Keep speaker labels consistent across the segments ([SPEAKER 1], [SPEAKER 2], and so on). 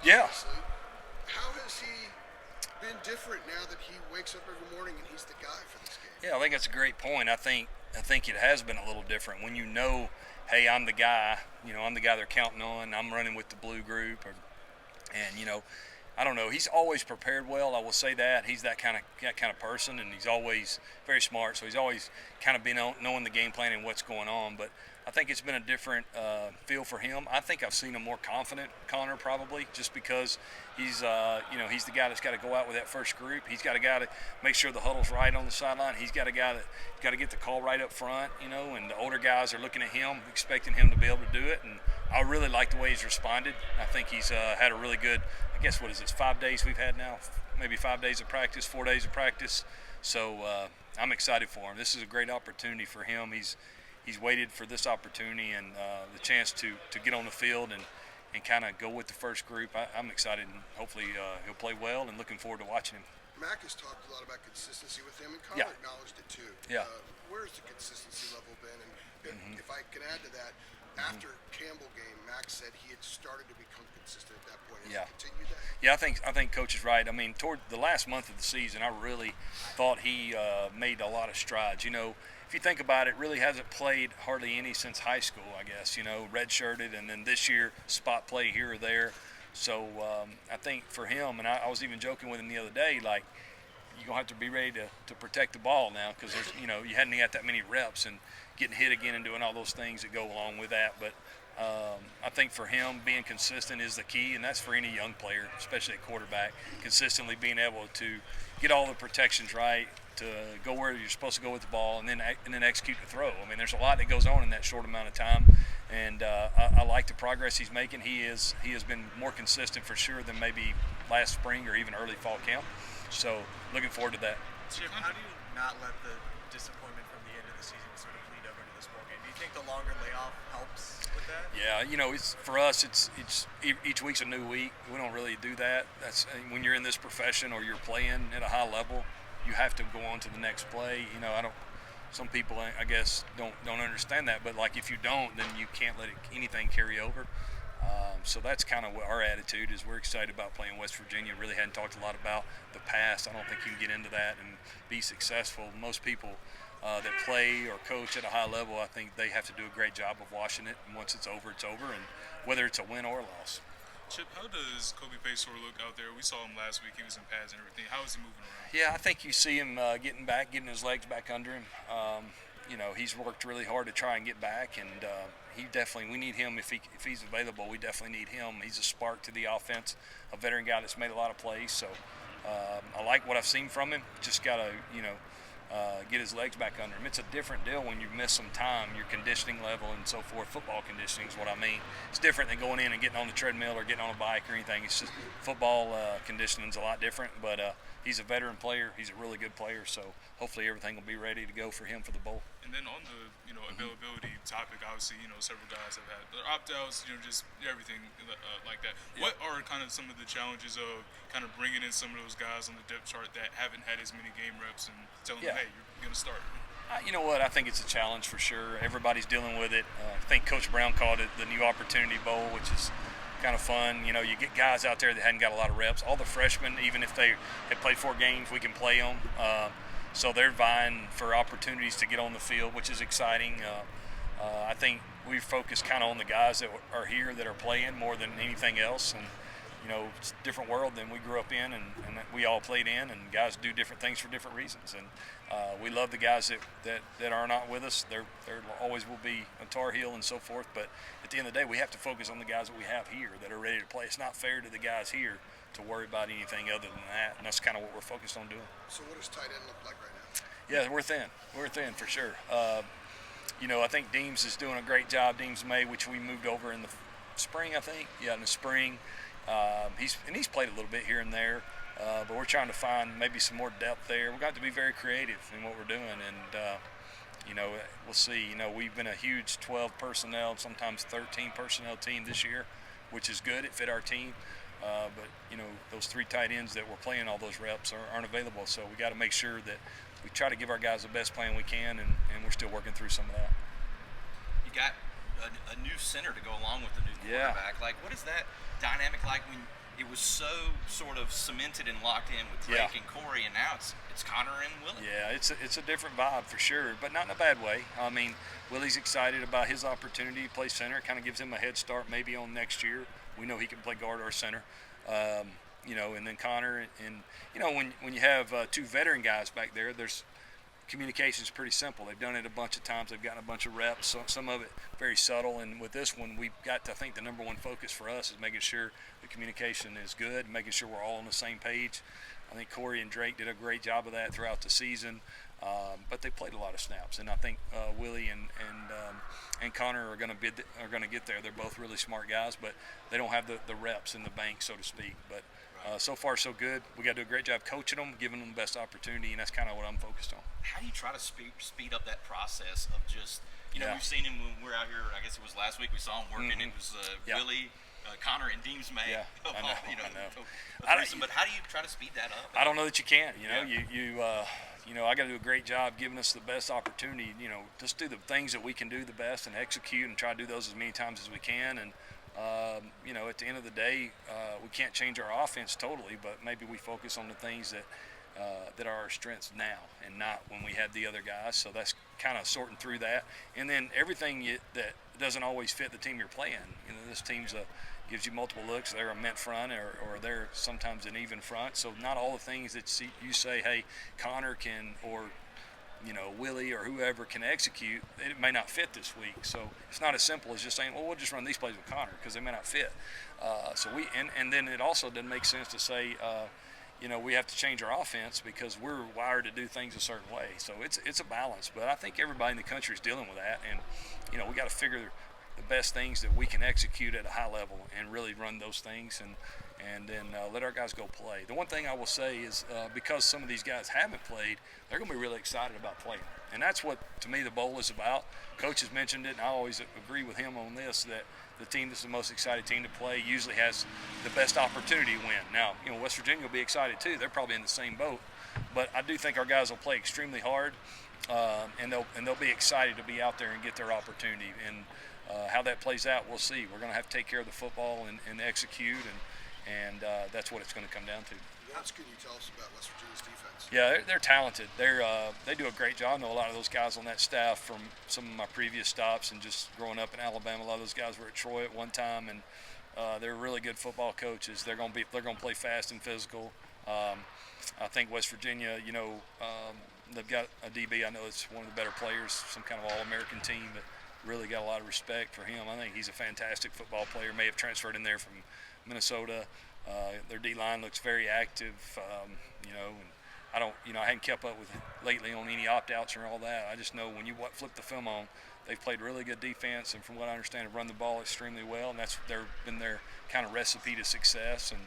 [SPEAKER 1] Yeah.
[SPEAKER 2] Obviously. How has he been different now that he wakes up every morning and he's the guy for this game?
[SPEAKER 1] Yeah, I think that's a great point. I think it has been a little different when you know, hey, I'm the guy. I'm the guy they're counting on. I'm running with the blue group, and I don't know. He's always prepared well. I will say that he's that kind of person, and he's always very smart. So he's always kind of been knowing the game plan and what's going on. But I think it's been a different feel for him. I think I've seen him more confident, Connor, probably just because he's he's the guy that's got to go out with that first group. He's got a guy to make sure the huddle's right on the sideline. He's got a guy that's got to get the call right up front. And the older guys are looking at him, expecting him to be able to do it. And I really like the way he's responded. I think he's had a really good. I guess what is this? 5 days we've had now, maybe 5 days of practice, 4 days of practice. So I'm excited for him. This is a great opportunity for him. He's waited for this opportunity and the chance to get on the field and kind of go with the first group. I'm excited, and hopefully he'll play well, and looking forward to watching him.
[SPEAKER 2] Mac has talked a lot about consistency with him, and Connor acknowledged it too.
[SPEAKER 1] Yeah.
[SPEAKER 2] Where's the consistency level been? And if I can add to that, after Campbell game, Mac said he had started to become consistent at that point. Has he continued that?
[SPEAKER 1] Yeah, I think Coach is right. I mean, toward the last month of the season, I really thought he made a lot of strides. If you think about it, really hasn't played hardly any since high school, I guess. Redshirted, and then this year spot play here or there. So I think for him, and I was even joking with him the other day, like, you're going to have to be ready to protect the ball now because there's you hadn't got that many reps and getting hit again and doing all those things that go along with that. But I think for him, being consistent is the key, and that's for any young player, especially at quarterback, consistently being able to get all the protections right, to go where you're supposed to go with the ball, and then execute the throw. I mean, there's a lot that goes on in that short amount of time, and I like the progress he's making. He has been more consistent for sure than maybe last spring or even early fall camp. So looking forward to that.
[SPEAKER 3] Chip, how do you not let the disappointment from the end of the season sort of bleed over into this ball game? Do you think the longer layoff helps with that?
[SPEAKER 1] Yeah, it's for us. It's each week's a new week. We don't really do that. That's when you're in this profession or you're playing at a high level, you have to go on to the next play. Some people, I guess, don't understand that. But like if you don't, then you can't let anything carry over. So that's kind of what our attitude is. We're excited about playing West Virginia. Really hadn't talked a lot about the past. I don't think you can get into that and be successful. Most people that play or coach at a high level, I think they have to do a great job of washing it. And once it's over, and whether it's a win or a loss.
[SPEAKER 4] Chip, how does Kobe Paysour look out there? We saw him last week. He was in pads and everything. How is he moving around?
[SPEAKER 1] Yeah, I think you see him getting his legs back under him. He's worked really hard to try and get back, and we need him if he's available. We definitely need him. He's a spark to the offense, a veteran guy that's made a lot of plays. So I like what I've seen from him. Just got to get his legs back under him. It's a different deal when you miss some time, your conditioning level and so forth. Football conditioning is what I mean. It's different than going in and getting on the treadmill or getting on a bike or anything. It's just football conditioning is a lot different, but he's a veteran player. He's a really good player, so hopefully everything will be ready to go for him for the bowl.
[SPEAKER 4] And then on the availability topic, obviously several guys have had their opt-outs, just everything like that. Yeah. What are kind of some of the challenges of kind of bringing in some of those guys on the depth chart that haven't had as many game reps and telling them, hey, you're going to start?
[SPEAKER 1] You know what? I think it's a challenge for sure. Everybody's dealing with it. I think Coach Brown called it the New Opportunity Bowl, which is kind of fun. You get guys out there that hadn't got a lot of reps. All the freshmen, even if they had played 4 games, we can play them. So they're vying for opportunities to get on the field, which is exciting. I think we focus kind of on the guys that are here that are playing more than anything else. And, it's a different world than we grew up in and we all played in, and guys do different things for different reasons. And we love the guys that are not with us. There always will be a Tar Heel and so forth, but at the end of the day, we have to focus on the guys that we have here that are ready to play. It's not fair to the guys here to worry about anything other than that, and that's kind of what we're focused on doing.
[SPEAKER 2] So what does tight end look like right now?
[SPEAKER 1] Yeah, we're thin for sure. I think Deems is doing a great job. Deems May, which we moved over in the spring, I think. Yeah, in the spring. He's played a little bit here and there, but we're trying to find maybe some more depth there. We've got to be very creative in what we're doing, and we'll see. We've been a huge 12 personnel, sometimes 13 personnel team this year, which is good. It fit our team, but those 3 tight ends that we're playing all those reps aren't available. So we got to make sure that we try to give our guys the best plan we can, and we're still working through some of that.
[SPEAKER 5] You got a new center to go along with the new quarterback. Like, what is that dynamic like when it was so sort of cemented and locked in with Drake
[SPEAKER 1] Yeah.
[SPEAKER 5] and Corey, and now it's Connor and Willie.
[SPEAKER 1] Yeah, it's a different vibe for sure, but not in a bad way. I mean, Willie's excited about his opportunity to play center. It kind of gives him a head start maybe on next year. We know he can play guard or center. And then Connor and when you have two veteran guys back there, there's communication is pretty simple. They've done it a bunch of times. They've gotten a bunch of reps. So some of it very subtle. And with this one, we've got to, I think the number one focus for us is making sure the communication is good, making sure we're all on the same page. I think Corey and Drake did a great job of that throughout the season, but they played a lot of snaps. And I think Willie and Connor are going to get there. They're both really smart guys, but they don't have the reps in the bank, so to speak. But so far, so good. We got to do a great job coaching them, giving them the best opportunity, and that's kind of what I'm focused on.
[SPEAKER 5] How do you try to speed up that process of just,
[SPEAKER 1] Yeah.
[SPEAKER 5] we've seen him when we're out here, I guess it was last week, we saw him working.
[SPEAKER 1] Mhm.
[SPEAKER 5] It was
[SPEAKER 1] Yeah.
[SPEAKER 5] Willie, Connor, and Deems May.
[SPEAKER 1] Yeah, I know.
[SPEAKER 5] But how do you try to speed that up?
[SPEAKER 1] I don't know that you can.
[SPEAKER 5] Yeah.
[SPEAKER 1] I got to do a great job giving us the best opportunity. Just do the things that we can do the best and execute, and try to do those as many times as we can. And at the end of the day, we can't change our offense totally, but maybe we focus on the things that are our strengths now, and not when we had the other guys. So that's kind of sorting through that. And then everything that doesn't always fit the team you're playing. This team's gives you multiple looks. They're a mint front, or they're sometimes an even front. So not all the things that you say, hey, Connor can, or Willie or whoever can execute, it may not fit this week. So it's not as simple as just saying, well, we'll just run these plays with Connor because they may not fit. And then it also doesn't make sense to say, we have to change our offense because we're wired to do things a certain way. So it's a balance. But I think everybody in the country is dealing with that, and we got to figure the best things that we can execute at a high level and really run those things and then let our guys go play. The one thing I will say is because some of these guys haven't played, they're going to be really excited about playing. And that's what, to me, the bowl is about. Coach has mentioned it, and I always agree with him on this, that the team that's the most excited team to play usually has the best opportunity to win. Now, West Virginia will be excited too. They're probably in the same boat. But I do think our guys will play extremely hard, and they'll be excited to be out there and get their opportunity. And how that plays out, we'll see. We're going to have to take care of the football and execute, and that's what it's going to come down to.
[SPEAKER 2] What else can you tell us about West Virginia's defense?
[SPEAKER 1] Yeah, they're talented. They do a great job. I know a lot of those guys on that staff from some of my previous stops and just growing up in Alabama. A lot of those guys were at Troy at one time, and they're really good football coaches. They're going to play fast and physical. I think West Virginia, they've got a DB. I know it's one of the better players, some kind of All-American team, but really got a lot of respect for him. I think he's a fantastic football player. May have transferred in there from Minnesota. Their D-line looks very active, and I hadn't kept up with it lately on any opt-outs or all that. I just know when you flip the film on, they've played really good defense, and from what I understand, have run the ball extremely well, and that's been their kind of recipe to success. And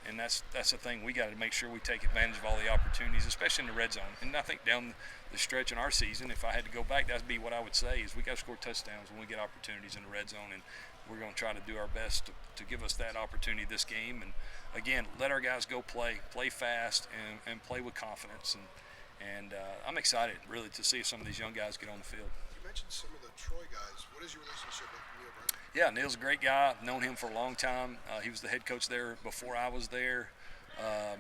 [SPEAKER 1] and that's the thing. We got to make sure we take advantage of all the opportunities, especially in the red zone. And I think down the stretch in our season, if I had to go back, that'd be what I would say is we got to score touchdowns when we get opportunities in the red zone, and we're going to try to do our best to give us that opportunity this game. And again, let our guys go play fast, and play with confidence. And I'm excited really to see some of these young guys get on the field.
[SPEAKER 2] You mentioned some of the Troy guys. What is your relationship with Neil Brennan?
[SPEAKER 1] Yeah, Neil's a great guy. I've known him for a long time. He was the head coach there before I was there.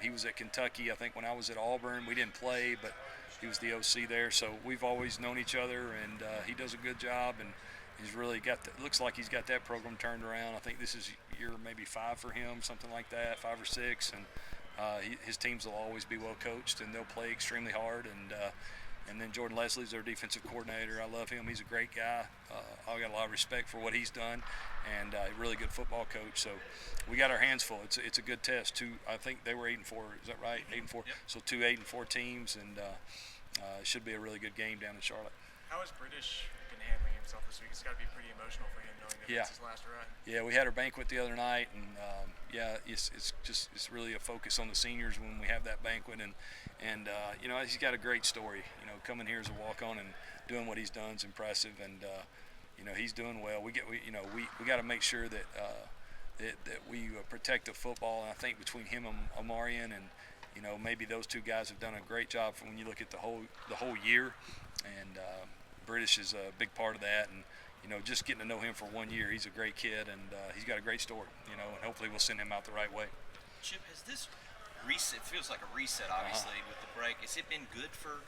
[SPEAKER 1] He was at Kentucky, I think, when I was at Auburn. We didn't play, but he was the OC there. So we've always known each other, and he does a good job. And he's really looks like he's got that program turned around. I think this is year maybe 5 for him, something like that, 5 or 6. And his teams will always be well coached, and they'll play extremely hard. And then Jordan Leslie's their defensive coordinator. I love him. He's a great guy. I've got a lot of respect for what he's done, and a really good football coach. So we got our hands full. It's a good test. I think they were 8-4. Is that right? 8-4.
[SPEAKER 5] Yep.
[SPEAKER 1] So 2 8-4 teams, and it should be a really good game down in Charlotte.
[SPEAKER 3] How has British been handling himself this week? It's got to be pretty emotional for him knowing that
[SPEAKER 1] Yeah.
[SPEAKER 3] it's his last run.
[SPEAKER 1] Yeah, we had our banquet the other night, and it's really a focus on the seniors when we have that banquet, and he's got a great story. Coming here as a walk-on and doing what he's done is impressive, and he's doing well. We got to make sure that we protect the football, and I think between him and Amarian and maybe those two guys have done a great job when you look at the whole year, and British is a big part of that, and just getting to know him for 1 year, he's a great kid, and he's got a great story, and hopefully we'll send him out the right way.
[SPEAKER 5] Chip, has this reset, feels like a reset, obviously, with the break. Has it been good for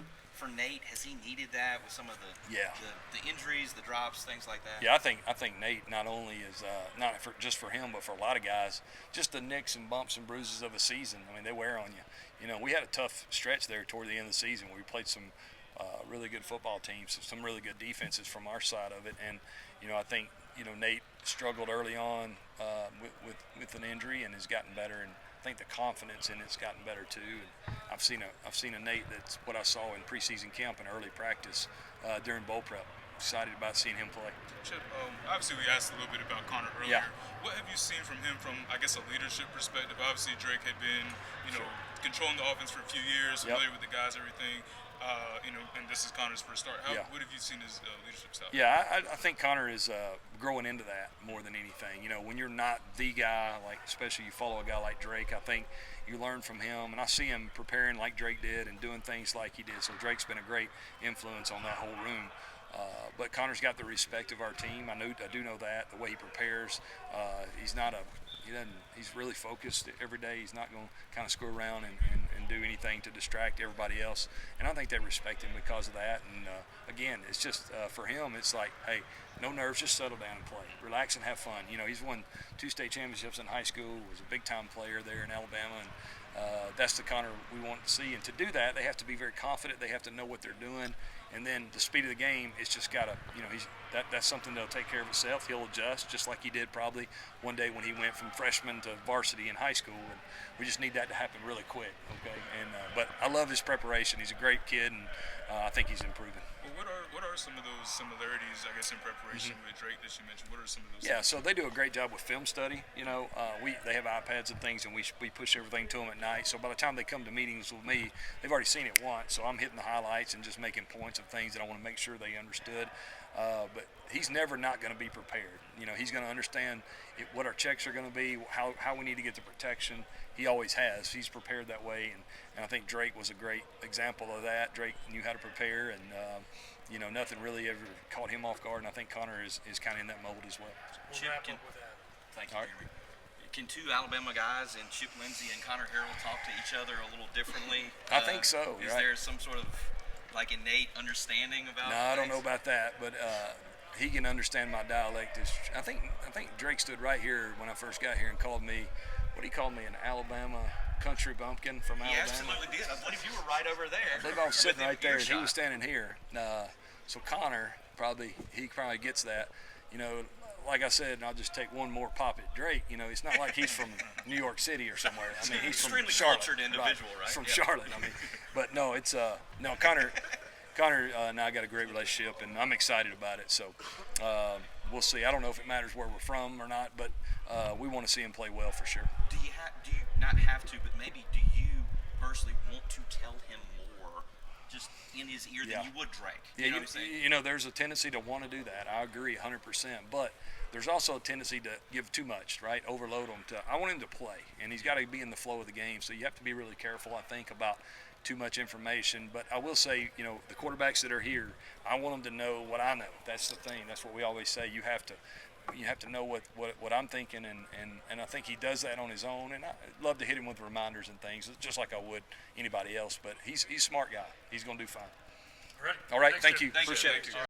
[SPEAKER 5] Nate? Has he needed that with some of the injuries, the drops, things like that?
[SPEAKER 1] Yeah, I think Nate not only is not just for him, but for a lot of guys, just the nicks and bumps and bruises of a season. I mean, they wear on you. We had a tough stretch there toward the end of the season where we played some really good football teams, some really good defenses from our side of it, and I think Nate struggled early on with an injury and has gotten better, and I think the confidence in it's gotten better too. And I've seen a Nate that's what I saw in preseason camp and early practice during bowl prep. Excited about seeing him play.
[SPEAKER 4] Chip, obviously we asked a little bit about Connor earlier.
[SPEAKER 1] Yeah.
[SPEAKER 4] What have you seen from him from, I guess, a leadership perspective? Obviously Drake had been, controlling the offense for a few years, familiar with the guys, everything. And this is Connor's first start. What have you seen his leadership style?
[SPEAKER 1] Yeah, I think Connor is growing into that more than anything. When you're not the guy, like especially you follow a guy like Drake, I think you learn from him. And I see him preparing like Drake did and doing things like he did. So Drake's been a great influence on that whole room. But Connor's got the respect of our team. I do know that, the way he prepares. He's really focused every day. He's not going to kind of screw around and do anything to distract everybody else. And I think they respect him because of that. And again, it's just for him, it's like, hey, no nerves, just settle down and play. Relax and have fun. He's won 2 state championships in high school, was a big-time player there in Alabama, and that's the Connor we want to see. And to do that, they have to be very confident. They have to know what they're doing. And then the speed of the game, it's just got to, that's something that'll take care of itself. He'll adjust just like he did probably one day when he went from freshman to varsity in high school. And we just need that to happen really quick, okay? And but I love his preparation. He's a great kid, and I think he's improving.
[SPEAKER 4] Well, what are some of those similarities, I guess, in preparation with Drake that you mentioned? What are some of those?
[SPEAKER 1] Yeah, so they do a great job with film study. They have iPads and things, and we push everything to them at night. So by the time they come to meetings with me, they've already seen it once. So I'm hitting the highlights and just making points of things that I want to make sure they understood. But he's never not going to be prepared. He's going to understand what our checks are going to be, how we need to get the protection. He always has. He's prepared that way, and I think Drake was a great example of that. Drake knew how to prepare, and nothing really ever caught him off guard. And I think Connor is kind of in that mold as well.
[SPEAKER 3] We'll wrap up with that.
[SPEAKER 5] Thank you, Jeremy. Can 2 Alabama guys and Chip Lindsey and Connor Harrell talk to each other a little differently?
[SPEAKER 1] I think so.
[SPEAKER 5] Is there some sort of innate understanding about?
[SPEAKER 1] No, I don't know about that, but he can understand my dialect. I think Drake stood right here when I first got here and called me. What he called me, an Alabama country bumpkin from Alabama.
[SPEAKER 5] He absolutely did. I believe you were right over there.
[SPEAKER 1] I believe I was sitting right there, and he was standing here. So Connor probably gets that. Like I said, and I'll just take one more pop at Drake. It's not like he's from New York City or somewhere. I mean, he's from Charlotte.
[SPEAKER 5] Extremely cultured individual, right?
[SPEAKER 1] He's from Charlotte. I mean, but no, it's no Connor and I got a great relationship, and I'm excited about it. So we'll see. I don't know if it matters where we're from or not, but we want to see him play well for sure.
[SPEAKER 5] Do you not have to, but maybe do you personally want to tell him more just in his ear than you would Drake?
[SPEAKER 1] Yeah, what I'm saying? There's a tendency to want to do that. I agree 100%, but there's also a tendency to give too much, right? Overload him. I want him to play, and he's got to be in the flow of the game. So you have to be really careful, I think, about too much information. But I will say, the quarterbacks that are here, I want them to know what I know. That's the thing. That's what we always say. You have to know what I'm thinking, and I think he does that on his own. And I'd love to hit him with reminders and things, just like I would anybody else. But he's a smart guy. He's going to do fine.
[SPEAKER 3] All right.
[SPEAKER 1] All right.
[SPEAKER 3] Thanks,
[SPEAKER 1] Thank
[SPEAKER 3] Chip.
[SPEAKER 1] you.
[SPEAKER 5] Thank you.
[SPEAKER 1] Appreciate it.